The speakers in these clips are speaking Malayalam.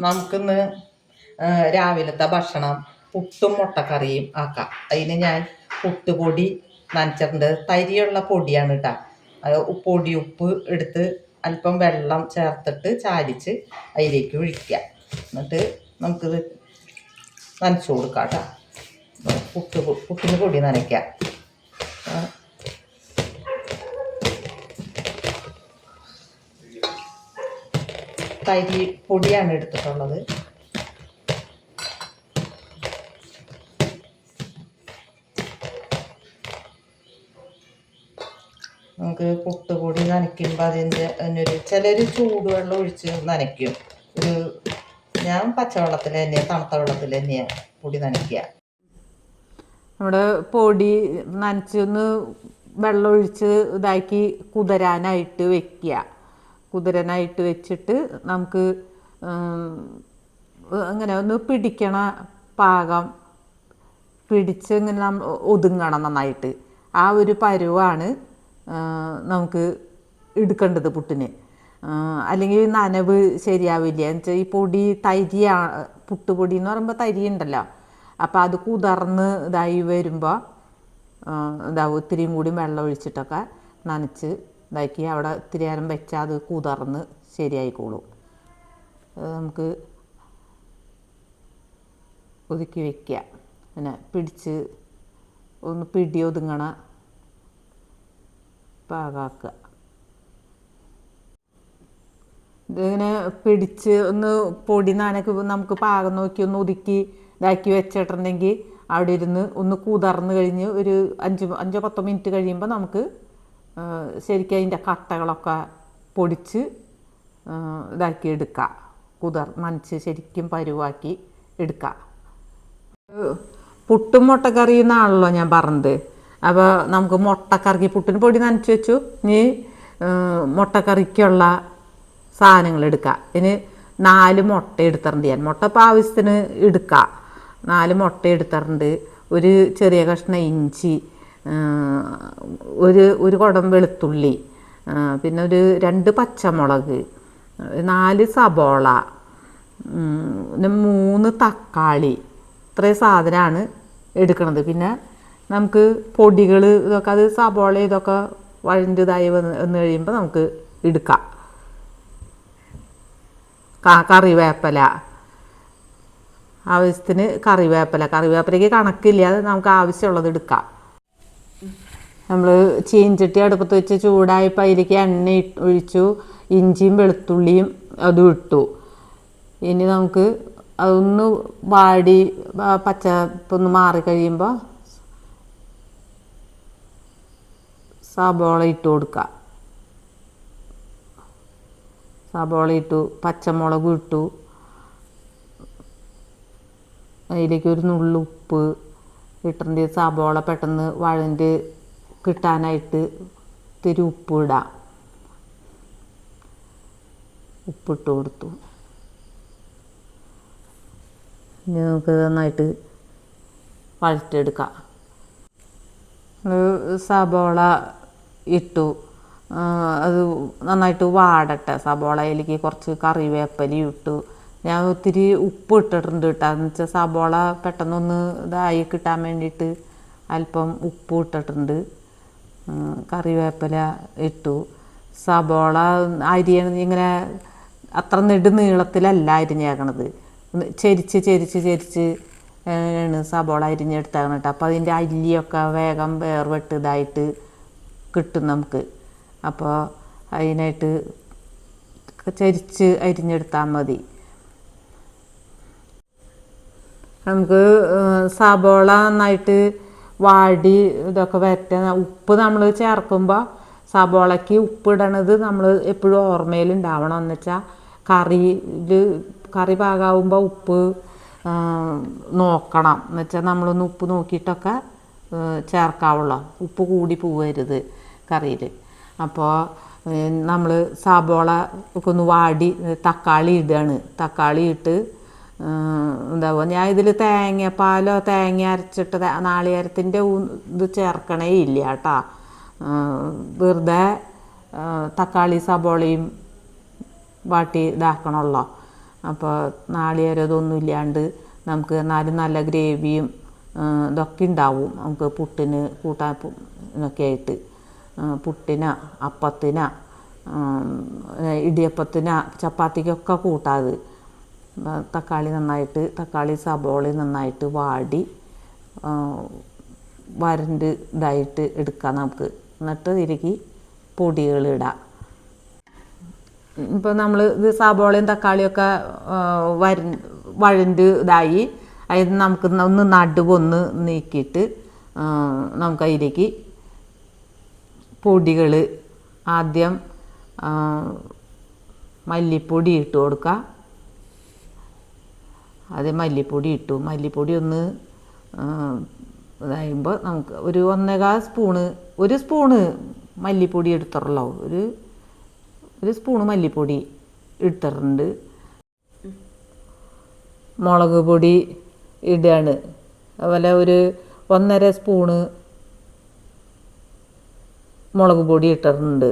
നമുക്കിന്ന് രാവിലത്തെ ഭക്ഷണം പുട്ടും മുട്ടക്കറിയും ആക്കാം. അതിന് ഞാൻ പുട്ടുപൊടി നനച്ചിട്ടുണ്ട്. തരിയുള്ള പൊടിയാണ് കേട്ടോ. ഉപ്പ് എടുത്ത് അല്പം വെള്ളം ചേർത്തിട്ട് ചാലിച്ച് അതിലേക്ക് ഒഴിക്കുക. എന്നിട്ട് നമുക്കിത് നനച്ചു കൊടുക്കാം കേട്ടോ. പുട്ടിന് പൊടി നനയ്ക്കുക. തരി പൊടിയാണ് എടുത്തിട്ടുള്ളത്. നമുക്ക് പുട്ടുപൊടി നനയ്ക്കുമ്പോൾ അതിനൊരു ചിലർ ചൂടുവെള്ളം ഒഴിച്ച് നനയ്ക്കും. ഞാൻ പച്ചവെള്ളത്തിൽ തന്നെയാണ്, തണുത്ത വെള്ളത്തിൽ തന്നെയാണ് പൊടി നനയ്ക്കുക. നമ്മുടെ പൊടി നനച്ചൊന്ന് വെള്ളം ഒഴിച്ച് ഇതാക്കി കുതിരാനായിട്ട് വെച്ചിട്ട് നമുക്ക് അങ്ങനെ ഒന്ന് പിടിക്കണ പാകം പിടിച്ച് ഇങ്ങനെ ഒതുങ്ങണം നന്നായിട്ട്. ആ ഒരു പരുവാണ് നമുക്ക് എടുക്കേണ്ടത് പുട്ടിന്. അല്ലെങ്കിൽ നനവ് ശരിയാവില്ല. എന്നുവെച്ചാൽ ഈ പൊടി പുട്ടുപൊടി എന്ന് പറയുമ്പോൾ തരി ഉണ്ടല്ലോ. അപ്പോൾ അത് കുതിർന്ന് ഇതായി വരുമ്പോൾ ഇത്തിരിയും കൂടി വെള്ളം ഒഴിച്ചിട്ടൊക്കെ നനച്ച് ഇതാക്കി അവിടെ ഇത്തിരി നേരം വെച്ചാൽ അത് കുതിർന്ന് ശരിയായിക്കോളും. നമുക്ക് ഒതുക്കി വയ്ക്കുക. പിന്നെ പിടിച്ച് ഒന്ന് പിടി ഒതുങ്ങണ പാകാക്കുക. ഇതിങ്ങനെ പിടിച്ച് ഒന്ന് പൊടി നമുക്ക് പാകം നോക്കി ഒന്ന് ഒതുക്കി ഇതാക്കി വെച്ചിട്ടുണ്ടെങ്കിൽ അവിടെ ഇരുന്ന് ഒന്ന് കുതിർന്ന് കഴിഞ്ഞ് ഒരു 5-10 മിനിറ്റ് കഴിയുമ്പോൾ നമുക്ക് ശരിക്കും അതിൻ്റെ കട്ടകളൊക്കെ പൊടിച്ച് ഇതാക്കി എടുക്കുക. നനച്ച് ശരിക്കും പരുവാക്കി എടുക്കുക. പുട്ടും മുട്ടക്കറി എന്നാണല്ലോ ഞാൻ പറഞ്ഞത്. അപ്പോൾ നമുക്ക് മുട്ടക്കറിക്ക് പുട്ടിന് പൊടി നനച്ച് വെച്ചു. ഇനി മുട്ടക്കറിക്കുള്ള സാധനങ്ങൾ എടുക്കുക. ഇതിന് 4 മുട്ട എടുത്തിട്ടുണ്ട് ഞാൻ. മുട്ട ഇപ്പോൾ ആവശ്യത്തിന് എടുക്കുക. 4 മുട്ട എടുത്തിട്ടുണ്ട്. ഒരു ചെറിയ കഷ്ണം ഇഞ്ചി, ഒരു കുടം വെളുത്തുള്ളി, പിന്നെ ഒരു 2 പച്ചമുളക്, 4 സബോള, പിന്നെ 3 തക്കാളി. ഇത്രയും സാധനമാണ് എടുക്കണത്. പിന്നെ നമുക്ക് പൊടികൾ ഇതൊക്കെ അത് സബോള ഇതൊക്കെ വഴൻ്റെതായി വന്ന് കഴിയുമ്പോൾ നമുക്ക് എടുക്കാം. കറിവേപ്പില ആവശ്യത്തിന്, കറിവേപ്പിലയ്ക്ക് കണക്കില്ല. അത് നമുക്ക് ആവശ്യമുള്ളത് എടുക്കാം. നമ്മൾ ചീൻചട്ടി അടുപ്പത്ത് വെച്ച് ചൂടായപ്പോൾ അതിലേക്ക് എണ്ണ ഒഴിച്ചു. ഇഞ്ചിയും വെളുത്തുള്ളിയും അതും ഇട്ടു. ഇനി നമുക്ക് അതൊന്ന് വാടി പച്ചപ്പൊന്ന് മാറിക്കഴിയുമ്പോൾ സബോള ഇട്ട് കൊടുക്കുക. സബോള ഇട്ടു, പച്ചമുളക് ഇട്ടു. അതിലേക്ക് ഒരു നുള്ളു ഉപ്പ് ഇട്ടിട്ടുണ്ട്. സബോള പെട്ടെന്ന് വഴണ്ട് കിട്ടാനായിട്ട് ഇത്തിരി ഉപ്പ് ഇടാം. ഉപ്പിട്ട് കൊടുത്തു. ഇനി നമുക്ക് നന്നായിട്ട് വഴറ്റെടുക്കാം. സബോള ഇട്ടു. അത് നന്നായിട്ട് വാടട്ടെ. സബോളയിലേക്ക് കുറച്ച് കറിവേപ്പിലയും ഇട്ടു. ഞാൻ ഒത്തിരി ഉപ്പ് ഇട്ടിട്ടുണ്ട് കേട്ടോ. എന്ന് വെച്ചാൽ സബോള പെട്ടെന്നൊന്ന് ഇതായി കിട്ടാൻ വേണ്ടിയിട്ട് അല്പം ഉപ്പ് ഇട്ടിട്ടുണ്ട്. കറിവേപ്പില ഇട്ടു. സബോള ഇങ്ങനെ അത്ര നെടുനീളത്തിലല്ല അരിഞ്ഞേക്കണത്. ചെരിച്ച് ആണ് സബോള അരിഞ്ഞെടുത്തേക്കണം കേട്ടോ. അപ്പോൾ അതിൻ്റെ അല്ലിയൊക്കെ വേഗം വേർവെട്ട് ഇതായിട്ട് കിട്ടും നമുക്ക്. അപ്പോൾ അതിനായിട്ട് ചരിച്ച് അരിഞ്ഞെടുത്താൽ മതി. നമുക്ക് സബോള നന്നായിട്ട് വാടി ഇതൊക്കെ വരട്ടെ. ഉപ്പ് നമ്മൾ ചേർക്കുമ്പോൾ സബോളയ്ക്ക് ഉപ്പിടണത് നമ്മൾ എപ്പോഴും ഓർമ്മയിലുണ്ടാവണം. എന്ന് വെച്ചാൽ കറി പാകാവുമ്പോൾ ഉപ്പ് നോക്കണം. എന്ന് വെച്ചാൽ നമ്മളൊന്ന് ഉപ്പ് നോക്കിയിട്ടൊക്കെ ചേർക്കാവുള്ളൂ. ഉപ്പ് കൂടി പോവരുത് കറിയിൽ. അപ്പോൾ നമ്മൾ സബോള ഒക്കെ ഒന്ന് വാടി തക്കാളി ഇടുകയാണ്. തക്കാളി ഇട്ട് എന്താവുക, ഞാൻ ഇതിൽ തേങ്ങാപ്പാലോ തേങ്ങ അരച്ചിട്ട് നാളികേരത്തിൻ്റെ ഇത് ചേർക്കണേ ഇല്ല കേട്ടോ. വെറുതെ തക്കാളി സബോളയും വാട്ടി ഇതാക്കണമല്ലോ. അപ്പോൾ നാളികേരം ഇതൊന്നും ഇല്ലാണ്ട് നമുക്ക് എന്നാലും നല്ല ഗ്രേവിയും ഇതൊക്കെ ഉണ്ടാവും നമുക്ക് പുട്ടിന് കൂട്ടാൻ ഒക്കെ ആയിട്ട്. പുട്ടിന, അപ്പത്തിന, ഇടിയപ്പത്തിന, ചപ്പാത്തിക്കൊക്കെ കൂട്ടാത്. തക്കാളി സബോളയും നന്നായിട്ട് വാടി വരണ്ട് ഇതായിട്ട് എടുക്കാം നമുക്ക്. എന്നിട്ട് ഇതിലേക്ക് പൊടികളിടാം. ഇപ്പോൾ നമ്മൾ ഇത് സബോളയും തക്കാളിയൊക്കെ വഴണ്ട് ഇതായി അതിന് നമുക്ക് ഒന്ന് നടുവൊന്ന് നീക്കിയിട്ട് നമുക്ക് അതിലേക്ക് പൊടികൾ ആദ്യം മല്ലിപ്പൊടി ഇട്ട് കൊടുക്കുക. ആദ്യം മല്ലിപ്പൊടി ഒന്ന് ഇതാകുമ്പോൾ നമുക്ക് ഒരു 1 സ്പൂണ് മല്ലിപ്പൊടി എടുത്തിട്ടുള്ളൂ. ഒരു സ്പൂണ് മല്ലിപ്പൊടി ഇട്ടിട്ടുണ്ട്. മുളക് പൊടി ഇടുകയാണ്. അതുപോലെ ഒരു 1.5 സ്പൂണ് മുളക് പൊടി ഇട്ടിട്ടുണ്ട്.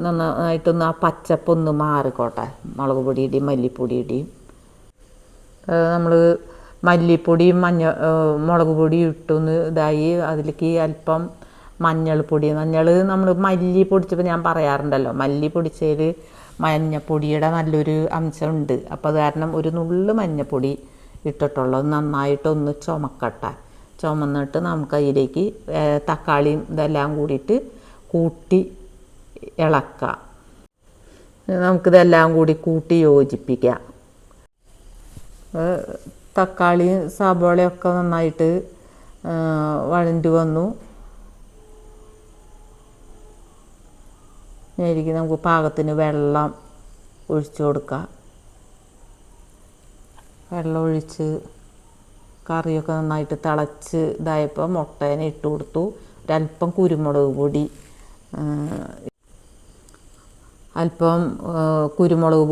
നന്നായിട്ടൊന്ന് ആ പച്ചപ്പൊന്ന് മാറിക്കോട്ടെ. മുളക് പൊടിയുടെയും മല്ലിപ്പൊടിയുടെയും നമ്മൾ മല്ലിപ്പൊടിയും മുളക് പൊടിയും ഇട്ടൊന്ന് ഇതായി അതിലേക്ക് അല്പം മഞ്ഞൾ നമ്മൾ മല്ലി പൊടിച്ചപ്പോൾ ഞാൻ പറയാറുണ്ടല്ലോ, മല്ലി പൊടിച്ചതിൽ മഞ്ഞപ്പൊടിയുടെ നല്ലൊരു അംശമുണ്ട്. അപ്പോൾ അത് കാരണം ഒരു നുള്ളു മഞ്ഞപ്പൊടി ഇട്ടിട്ടുള്ളത് നന്നായിട്ടൊന്ന് ചുമന്നിട്ട് നമുക്ക് അതിലേക്ക് തക്കാളിയും ഇതെല്ലാം കൂടിയിട്ട് കൂട്ടി ഇളക്കുക. നമുക്കിതെല്ലാം കൂടി കൂട്ടി യോജിപ്പിക്കാം. തക്കാളിയും സബോളയൊക്കെ നന്നായിട്ട് വഴണ്ട് വന്നു. ഇതിലേക്ക് നമുക്ക് പാകത്തിന് വെള്ളം ഒഴിച്ചു കൊടുക്കാം. വെള്ളം ഒഴിച്ച് കറിയൊക്കെ നന്നായിട്ട് തിളച്ച് ഇതായപ്പോൾ മുട്ടേനെ ഇട്ട് കൊടുത്തു. ഒരല്പം കുരുമുളക്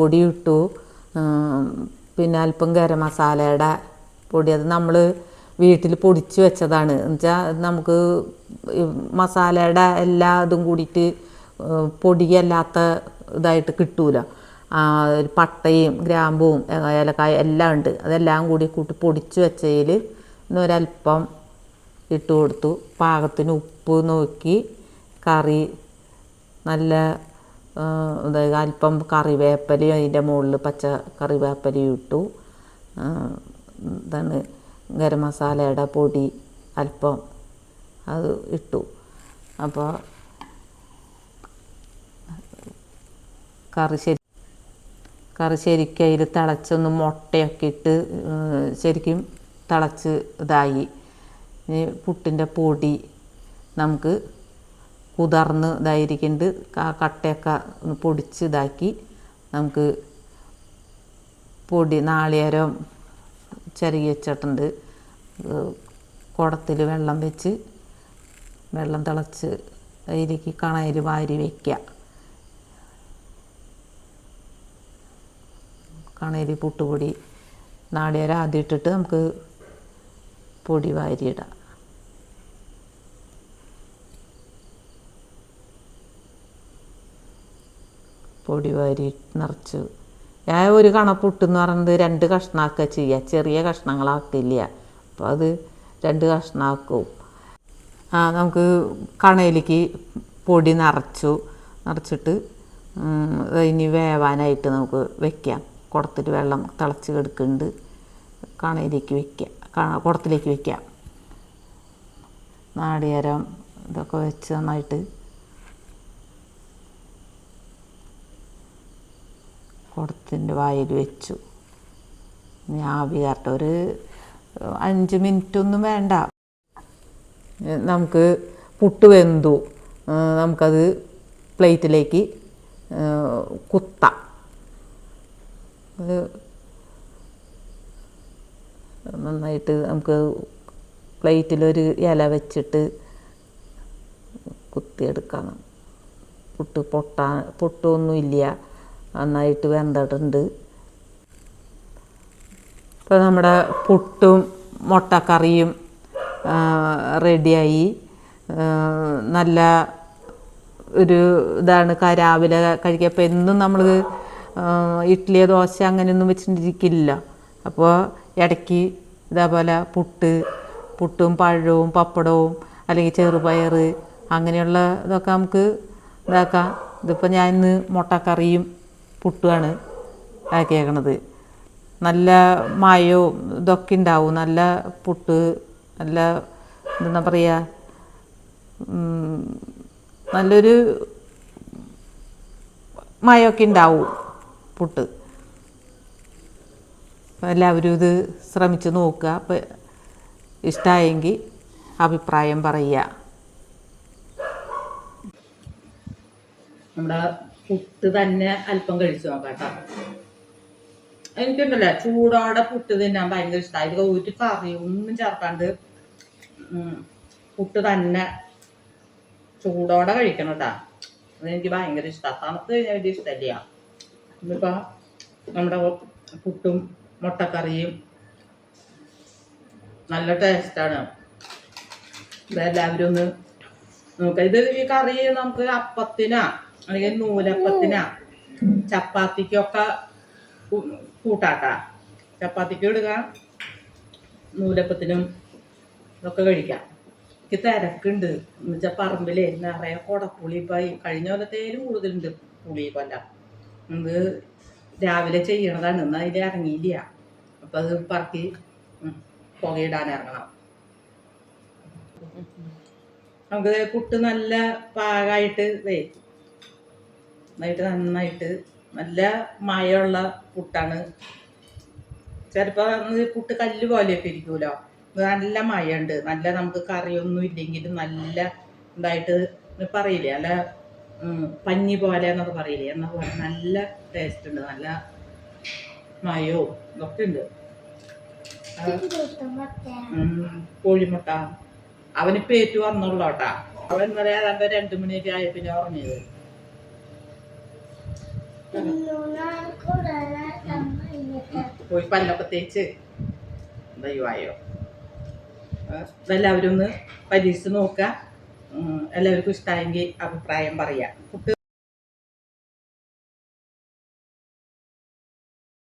പൊടി ഇട്ടു. പിന്നെ അല്പം ഗരം മസാലയുടെ പൊടി, അത് നമ്മൾ വീട്ടിൽ പൊടിച്ച് വെച്ചതാണ്. എന്നുവെച്ചാൽ നമുക്ക് മസാലയുടെ എല്ലാ ഇതും കൂടിയിട്ട് പൊടിയല്ലാത്ത ഇതായിട്ട് കിട്ടൂല. പട്ടയും ഗ്രാമ്പും ഏലക്കായ എല്ലാം ഉണ്ട്. അതെല്ലാം കൂടി കൂട്ടി പൊടിച്ച് വെച്ചതിൽ ഒരല്പം ഇട്ട് കൊടുത്തു. പാകത്തിന് ഉപ്പ് നോക്കി കറി നല്ല അതായത് അല്പം കറിവേപ്പിലയും അതിൻ്റെ മുകളിൽ പച്ച കറിവേപ്പിലയും ഇട്ടു. ഇതാണ് ഗരം മസാലയുടെ പൊടി അല്പം അത് ഇട്ടു. അപ്പോൾ കറി ശരിക്കും അതിൽ തിളച്ചൊന്ന് മുട്ടയൊക്കെ ഇട്ട് ശരിക്കും തിളച്ച് ഇതായി. ഇനി പുട്ടിൻ്റെ പൊടി നമുക്ക് കുതിർന്ന് ഇതായിരിക്കുന്നുണ്ട്. കട്ടയൊക്കെ ഒന്ന് പൊടിച്ച് ഇതാക്കി നമുക്ക് നാളികേരം ചിരകി വെച്ചിട്ടുണ്ട്. കുടത്തിൽ വെള്ളം വെച്ച് വെള്ളം തിളച്ച് അതിലേക്ക് കണയിൽ വാരി വയ്ക്കുക. കണയിൽ പുട്ടുപൊടി നാളികേരം ആദ്യം ഇട്ടിട്ട് നമുക്ക് പൊടി വാരിയിടാം. പൊടി വാരി നിറച്ച് ഞാൻ ഒരു പുട്ടെന്ന് പറയുന്നത് 2 കഷ്ണമാക്കുക ചെയ്യുക. ചെറിയ കഷ്ണങ്ങളാക്കില്ല. അപ്പോൾ അത് 2 കഷ്ണമാക്കും. നമുക്ക് കണയിലേക്ക് പൊടി നിറച്ചിട്ട് ഇനി വേവാനായിട്ട് നമുക്ക് വെക്കാം. കുടത്തിൽ വെള്ളം തിളച്ച് കിടക്കുന്നുണ്ട്. കുടത്തിലേക്ക് വെക്കാം. നാളികേരം ഇതൊക്കെ വെച്ച് നന്നായിട്ട് കുടത്തിൻ്റെ വായിൽ വെച്ചു. ഇനി ആവി കയറട്ടെ. ഒരു 5 മിനിറ്റൊന്നും വേണ്ട. നമുക്ക് പുട്ട് വെന്തു. നമുക്കത് പ്ലേറ്റിലേക്ക് കുത്താം. അത് നന്നായിട്ട് നമുക്ക് പ്ലേറ്റിലൊരു ഇല വെച്ചിട്ട് കുത്തിയെടുക്കണം. പൊട്ടൊന്നുമില്ല, നന്നായിട്ട് വെന്തിട്ടുണ്ട്. ഇപ്പോൾ നമ്മുടെ പുട്ടും മുട്ടക്കറിയും റെഡിയായി. നല്ല ഒരു ഇതാണ് രാവിലെ കഴിക്കുക. അപ്പോൾ എന്നും നമ്മൾ ഇഡ്ഡലി ദോശ അങ്ങനെയൊന്നും വെച്ചിട്ടിരിക്കില്ല. അപ്പോൾ ഇടയ്ക്ക് ഇതേപോലെ പുട്ടും പഴവും പപ്പടവും അല്ലെങ്കിൽ ചെറുപയർ അങ്ങനെയുള്ള ഇതൊക്കെ നമുക്ക് ഇതാക്കാം. ഇതിപ്പോൾ ഞാൻ ഇന്ന് മുട്ടക്കറിയും പുട്ടുമാണ് ആക്കിയേക്കണത്. നല്ല മയവും ഇതൊക്കെ ഉണ്ടാവും. നല്ല പുട്ട്, നല്ല എന്താ പറയുക, നല്ലൊരു മയമൊക്കെ ഉണ്ടാവും പുട്ട്. അപ്പോൾ എല്ലാവരും ഇത് ശ്രമിച്ച് നോക്കുക. അപ്പോൾ ഇഷ്ടമായെങ്കിൽ അഭിപ്രായം പറയുക. നമ്മുടെ പുട്ട് തന്നെ അല്പം കഴിച്ചു നോക്കാം കേട്ടോ. എനിക്കുണ്ടല്ലോ ചൂടോടെ പുട്ട് തിന്നാൻ ഭയങ്കര ഇഷ്ടമായി. ഇത് ഒരു കറി ഒന്നും ചേർക്കാണ്ട് പുട്ട് തന്നെ ചൂടോടെ കഴിക്കണം കേട്ടോ. അതെനിക്ക് ഭയങ്കര ഇഷ്ടമാണ്. തണുത്ത് കഴിഞ്ഞാൽ വലിയ ഇഷ്ടമല്ല. ഇതിപ്പോൾ നമ്മുടെ പുട്ടും മുട്ടക്കറിയും നല്ല ടേസ്റ്റാണ്. ഇതെല്ലാവരും ഒന്ന് നോക്കാം. ഇത് ഈ കറി നമുക്ക് അപ്പത്തിനാ അല്ലെങ്കിൽ നൂലപ്പത്തിനാ ചപ്പാത്തിക്കൊക്കെ കൂട്ടാട്ടാ. ചപ്പാത്തിക്ക് ഇടുക, നൂലപ്പത്തിനും ഇതൊക്കെ കഴിക്കാം. എനിക്ക് തിരക്കുണ്ട് എന്ന് വെച്ചാൽ പറമ്പിലേ നിറയെ കുടപ്പുളി. ഇപ്പം കഴിഞ്ഞ കൊല്ലത്തേലും കൂടുതലുണ്ട് പുളി കൊല്ലം. ഇത് രാവിലെ ചെയ്യണതാണ്. ഇന്ന് അതിൽ ഇറങ്ങിയില്ല. അപ്പം അത് പറക്കി പുകയിടാൻ ഇറങ്ങണം. നമുക്ക് പുട്ട് നല്ല പാകമായിട്ട് നന്നായിട്ട് നല്ല മയമുള്ള പുട്ടാണ്. ചിലപ്പോൾ പുട്ട് കല്ല് പോലെയൊക്കെ ഇരിക്കുമല്ലോ. നല്ല മയമുണ്ട്. നല്ല നമുക്ക് കറിയൊന്നും ഇല്ലെങ്കിലും നല്ല ഇതായിട്ട് പറയില്ലേ, നല്ല പഞ്ഞി പോലെ എന്നൊക്കെ പറയില്ലേ, എന്ന പോലെ നല്ല ടേസ്റ്റ് ഉണ്ട്. നല്ല മയവും ഇതൊക്കെ ഉണ്ട്. കോഴിമുട്ട അവനിപ്പോൾ ഏറ്റു വന്നുള്ളോട്ടാ. അവൻ പറയാ 2 മണിയൊക്കെ ആയ പിന്നെ ഉറങ്ങിയത്. പോയി പല്ലൊക്കെ തേച്ച് ദൈവമായോ. ഇതെല്ലാവരും ഒന്ന് പരീക്ഷിച്ച് നോക്കുക. എല്ലാവർക്കും ഇഷ്ടമായെങ്കിൽ അഭിപ്രായം പറയാം.